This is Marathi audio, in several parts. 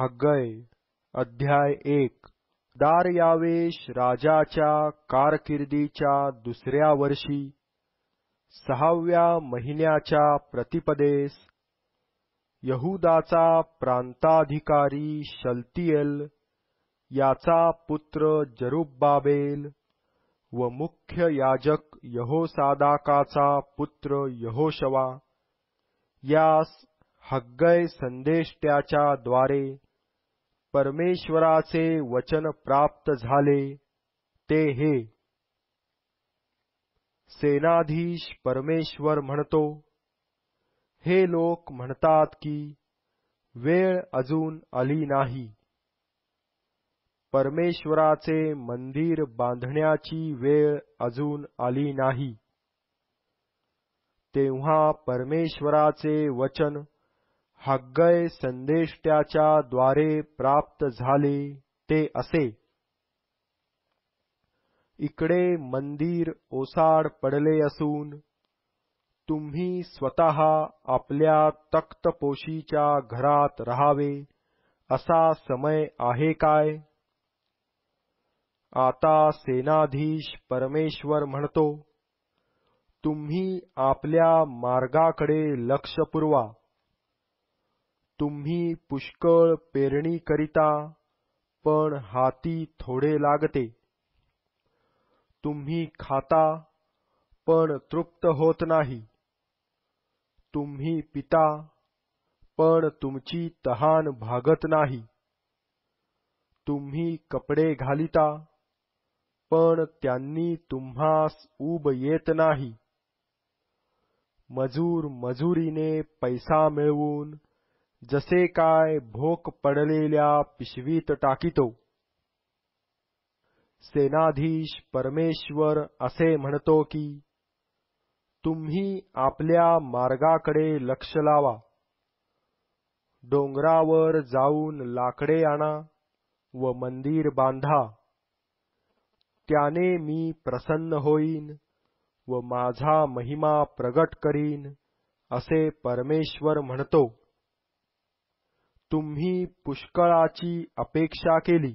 हग्गय अध्याय 1 दार्यावेश राजाच्या कारकिर्दीच्या दुसऱ्या वर्षी 6व्या महिन्याच्या प्रतिपदेस यहुदाचा प्रांताधिकारी शलतिएल याचा पुत्र जरुब्बाबेल व मुख्य याजक यहोसादाकाचा पुत्र यहोशवा यास हग्गय संदेष्ट्याच्या द्वारे परमेश्वराचे वचन प्राप्त झाले ते हे. सेनाधीश परमेश्वर म्हणतो, हे लोक म्हणतात की वेळ अजून आली नाही. परमेश्वराचे मंदिर बांधण्याची वेळ अजून आली नाही. तेव्हा परमेश्वराचे वचन हग्गय संदेष्ट्याच्या द्वारे प्राप्त झाले ते असे. इकडे मंदिर ओसाड पडले असून तुम्ही स्वतः आपल्या तख्तपोशीच्या घरात राहावे असा समय आहे काय? आता सेनाधीश परमेश्वर म्हणतो, तुम्ही आपल्या मार्गाकडे लक्ष पुरवा. तुम्ही पुष्कळ पेरणी करिता, पण हाती थोडे लागते. तुम्ही खाता, पण तृप्त होत नाही. तुम्ही पिता, पण तुमची तहान भागत नाही. तुम्ही कपडे घालिता, पण त्यांनी तुम्हास ऊब येत नाही. मजूर मजुरीने पैसा मिळवून जसे काय भोक पडलेल्या पिशवीत टाकितो. सेनाधीश परमेश्वर असे म्हणतो की तुम्ही आपल्या मार्गाकडे लक्ष लावा. डोंगरावर जाऊन लाकडे आणा व मंदिर बांधा. त्याने मी प्रसन्न होईन व माझा महिमा प्रगट करीन असे परमेश्वर म्हणतो. तुम्ही पुष्कळाची अपेक्षा केली,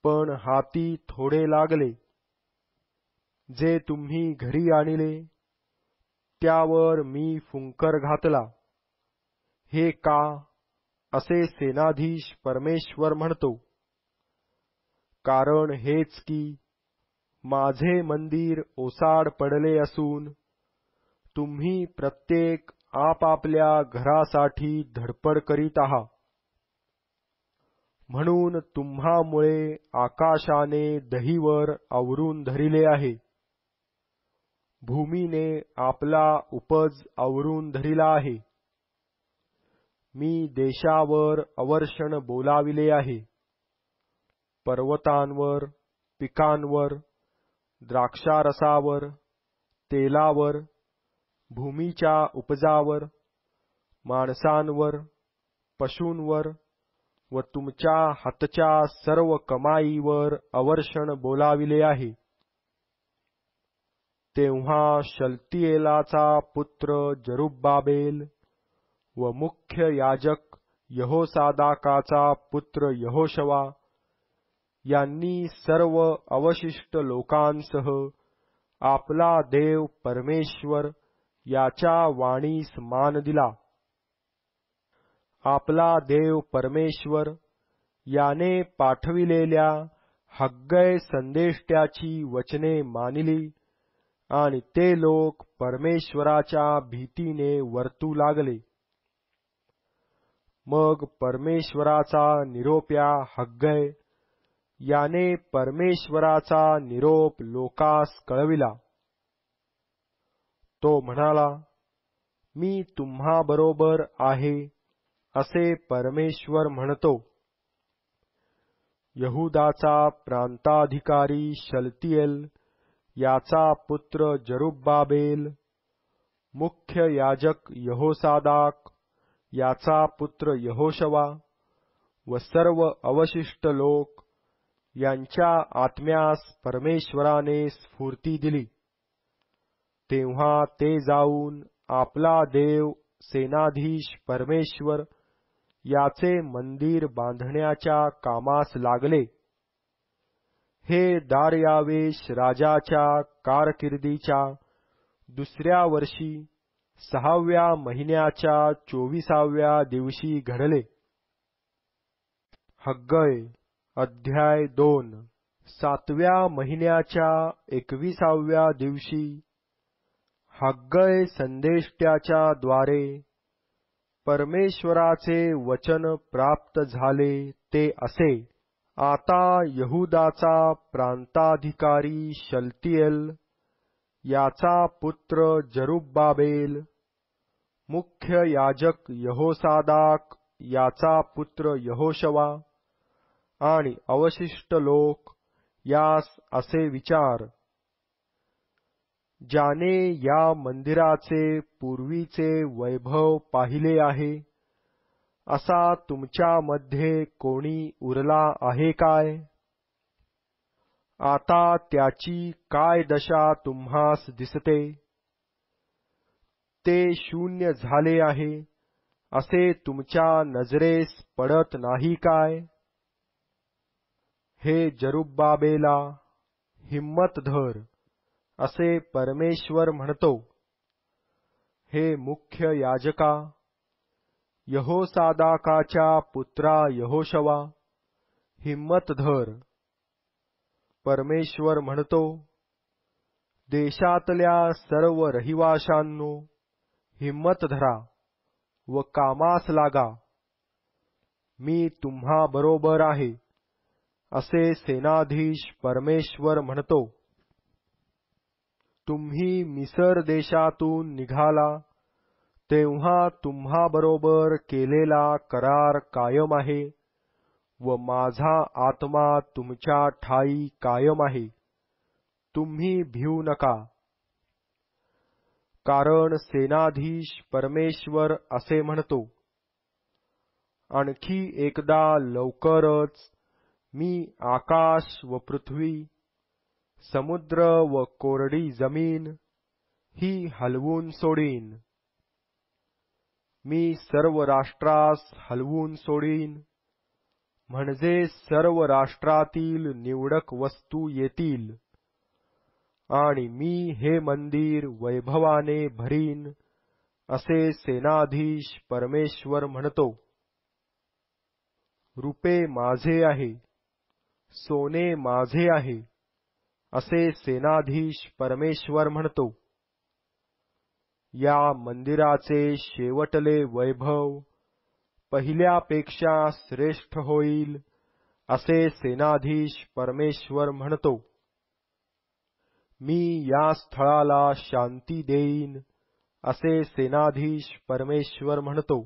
पण हाती थोडे लागले. जे तुम्ही घरी आणले त्यावर मी फुंकर घातला. हे का, असे सेनाधीश परमेश्वर म्हणतो. कारण हेच की माझे मंदिर ओसाड पडले असून तुम्ही प्रत्येक आपापल्या घरासाठी धडपड करीत आहात. म्हणून तुम्हामुळे आकाशाने दहीवर आवरून धरिले आहे. भूमीने आपला उपज आवरून धरिला आहे. मी देशावर अवर्षण बोलाविले आहे. पर्वतांवर, पिकांवर, द्राक्षारसावर, तेलावर, भूमीच्या उपजावर, माणसांवर, पशूंवर व तुमच्या हातच्या सर्व कमाईवर अवर्षण बोलाविले आहे. तेव्हा शलतिएलाचा पुत्र जरुब्बाबेल व मुख्य याजक यहोसादाकाचा पुत्र यहोशवा यांनी सर्व अवशिष्ट लोकांसह आपला देव परमेश्वर याच्या वाणीस मान दिला. आपला देव परमेश्वर याने पाठविलेल्या हग्गय संदेष्ट्याची वचने मानिली आणि ते लोक परमेश्वराच्या भीतीने वर्तू लागले. मग परमेश्वराचा निरोप्या हग्गय याने परमेश्वराचा निरोप लोकास कळविला. तो म्हणाला, मी तुम्हाबरोबर आहे असे परमेश्वर म्हणतो. यहुदाचा प्रांताधिकारी शलतिएल याचा पुत्र जरुब्बाबेल, मुख्य याजक यहोसादाक याचा पुत्र यहोशवा व सर्व अवशिष्ट लोक यांच्या आत्म्यास परमेश्वराने स्फूर्ती दिली. तेव्हा ते जाऊन आपला देव सेनाधीश परमेश्वर याचे मंदिर बांधण्याच्या कामास लागले. हे दार्यावेश राजाच्या कारकिर्दीच्या दुसऱ्या वर्षी 6व्या महिन्याच्या 24व्या दिवशी घडले. हग्गय अध्याय 2. 7व्या महिन्याच्या 21व्या दिवशी हग्गय संदेष्ट्याच्या द्वारे परमेश्वराचे वचन प्राप्त झाले ते असे. आता यहुदाचा प्रांताधिकारी शलतिएल याचा पुत्र जरुब्बाबेल, मुख्य याजक यहोसादाक याचा पुत्र यहोशवा आणि अवशिष्ट लोक यास असे विचार, ज्याने या मंदिराचे पूर्वीचे वैभव पाहिले आहे, असा तुमच्यामध्ये कोणी उरला आहे काय? आता त्याची काय दशा तुम्हास दिसते? ते शून्य झाले आहे असे तुमच्या नजरेस पडत नाही काय? हे जरुब्बाबेला, हिम्मत धर, असे परमेश्वर म्हणतो. हे मुख्य याजका, यहोसादाकाच्या पुत्रा यहोशवा, हिम्मत धर. परमेश्वर म्हणतो, देशातल्या सर्व रहिवाशांनो, हिम्मत धरा व कामास लागा. मी तुम्हा बरोबर आहे, असे सेनाधीश परमेश्वर म्हणतो. तुम्ही मिसर देशातून निघाला तेव्हा तुम्हाबरोबर केलेला करार कायम आहे व माझा आत्मा तुमच्या ठायी कायम आहे. तुम्ही भिवू नका. कारण सेनाधीश परमेश्वर असे म्हणतो, आणखी एकदा लवकरच मी आकाश व पृथ्वी, समुद्र व कोरडी जमीन ही हलवून सोडीन. मी सर्व राष्ट्रास हलवून सोडीन, म्हणजे सर्व राष्ट्रातील निवडक वस्तू येतील, आणि मी हे मंदिर वैभवाने भरीन, असे सेनाधीश परमेश्वर म्हणतो. रूपे माझे आहे, सोने माझे आहे, असे सेनाधीश परमेश्वर म्हणतो. या मंदिराचे शेवटले वैभव पहिल्यापेक्षा श्रेष्ठ होईल, असे सेनाधीश परमेश्वर म्हणतो. मी या स्थळाला शांती देईन, असे सेनाधीश परमेश्वर म्हणतो.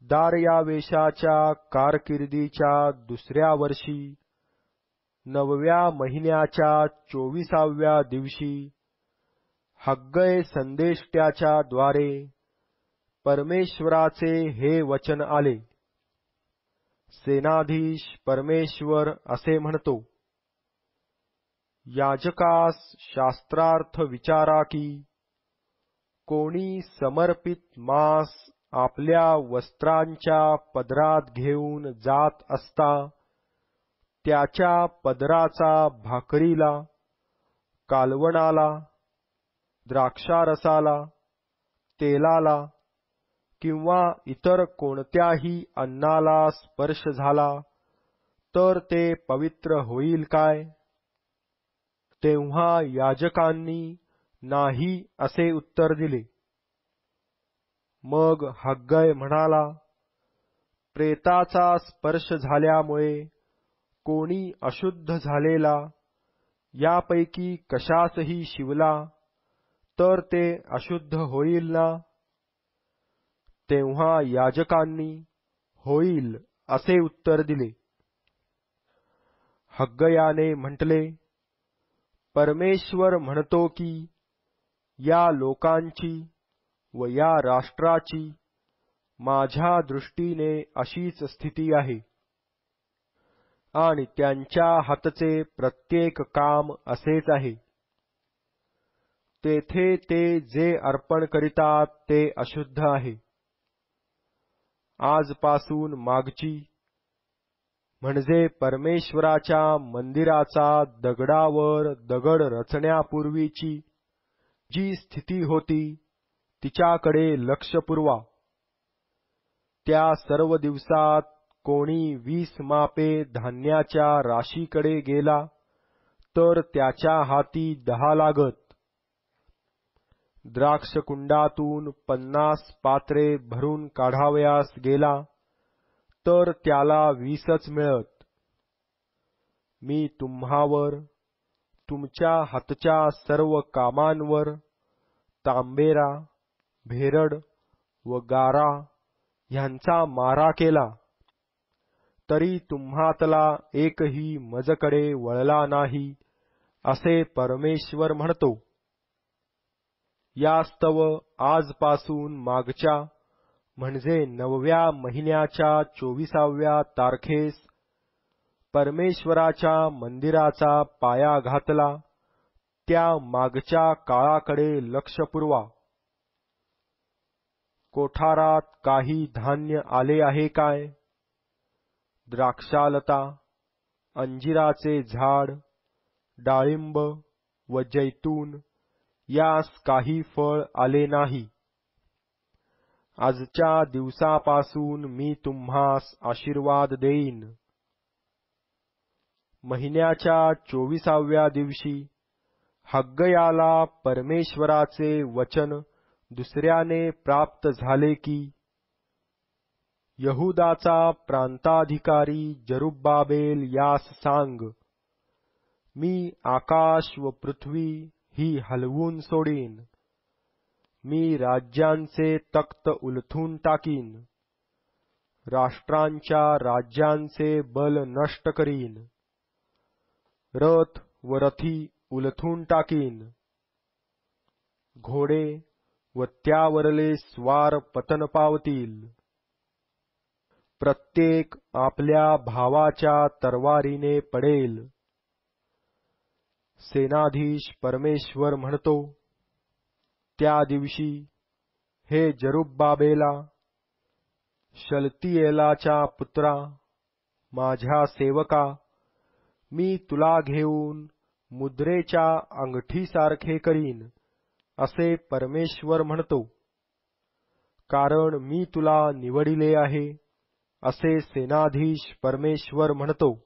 दार्यावेशाच्या कारकिर्दीच्या दुसऱ्या वर्षी 9व्या महिन्याच्या 24व्या दिवशी हग्गय संदेष्ट्याच्या द्वारे परमेश्वराचे हे वचन आले. सेनाधीश परमेश्वर असे म्हणतो, याजकास शास्त्रार्थ विचारा की कोणी समर्पित मांस आपल्या वस्त्रांच्या पदरात घेऊन जात असता त्याच्या पदराचा भाकरीला, कालवणाला, द्राक्षारसाला, तेलाला किंवा इतर कोणत्याही अन्नाला स्पर्श झाला तर ते पवित्र होईल काय? तेव्हा याजकांनी नाही असे उत्तर दिले. मग हग्गय म्हणाला, प्रेताचा स्पर्श झाल्यामुळे कोणी अशुद्ध झालेला यापैकी कशासही शिवला तर ते अशुद्ध होईल ना? तेव्हा याजकांनी होईल असे उत्तर दिले. हग्गयाने म्हटले, परमेश्वर म्हणतो की या लोकांची व या राष्ट्राची माझ्या दृष्टीने अशीच स्थिती आहे, आणि त्यांच्या हातचे प्रत्येक काम असेच आहे. तेथे ते जे अर्पण करीतात ते अशुद्ध आहे. आजपासून मागची म्हणजे परमेश्वराच्या मंदिराचा दगडावर दगड रचण्यापूर्वीची जी स्थिती होती तिच्याकडे लक्ष पुरवा. त्या सर्व दिवसात कोणी 20 मापे धान्याच्या राशीकडे गेला तर त्याच्या हाती 10 लागत. द्राक्षकुंडातून 50 पात्रे भरून काढावयास गेला तर त्याला 20च मिळत. मी तुम्हावर तुमच्या हातच्या सर्व कामांवर तांबेरा, भेरड व गारा ह्यांचा मारा केला, तरी तुम्हातला एकही मजकडे वळला नाही, असे परमेश्वर म्हणतो. यास्तव आजपासून मागच्या म्हणजे 9व्या महिन्याच्या 24व्या तारखेस परमेश्वराच्या मंदिराचा पाया घातला त्या मागच्या काळाकडे लक्ष पुरवा. कोठारात काही धान्य आले आहे काय? द्राक्षालता, अंजिराचे झाड, डाळिंब व जैतून यास काही फळ आले नाही. आजच्या दिवसापासून मी तुम्हास आशीर्वाद देईन. महिन्याच्या 24व्या दिवशी हग्गयाला परमेश्वराचे वचन दुसऱ्याने प्राप्त झाले की, यहुदाचा प्रांताधिकारी जरुब्बाबेल यास सांग, मी आकाश व पृथ्वी ही हलवून सोडीन. मी राज्यांचे तख्त उलथून टाकीन, राष्ट्रांच्या राज्यांचे बल नष्ट करीन, रथ व रथी उलथून टाकीन, घोडे व त्यावरले स्वार पतन पावतील. प्रत्येक आपल्या भावाच्या तरवारीने पडेल. सेनाधीश परमेश्वर म्हणतो, त्या दिवशी हे जरुब्बाबेला, शलतियेलाच्या पुत्रा, माझ्या सेवका, मी तुला घेऊन मुद्रेच्या अंगठीसारखे करीन, असे परमेश्वर म्हणतो. कारण मी तुला निवडिले आहे, असे सेनाधीश परमेश्वर म्हणतो.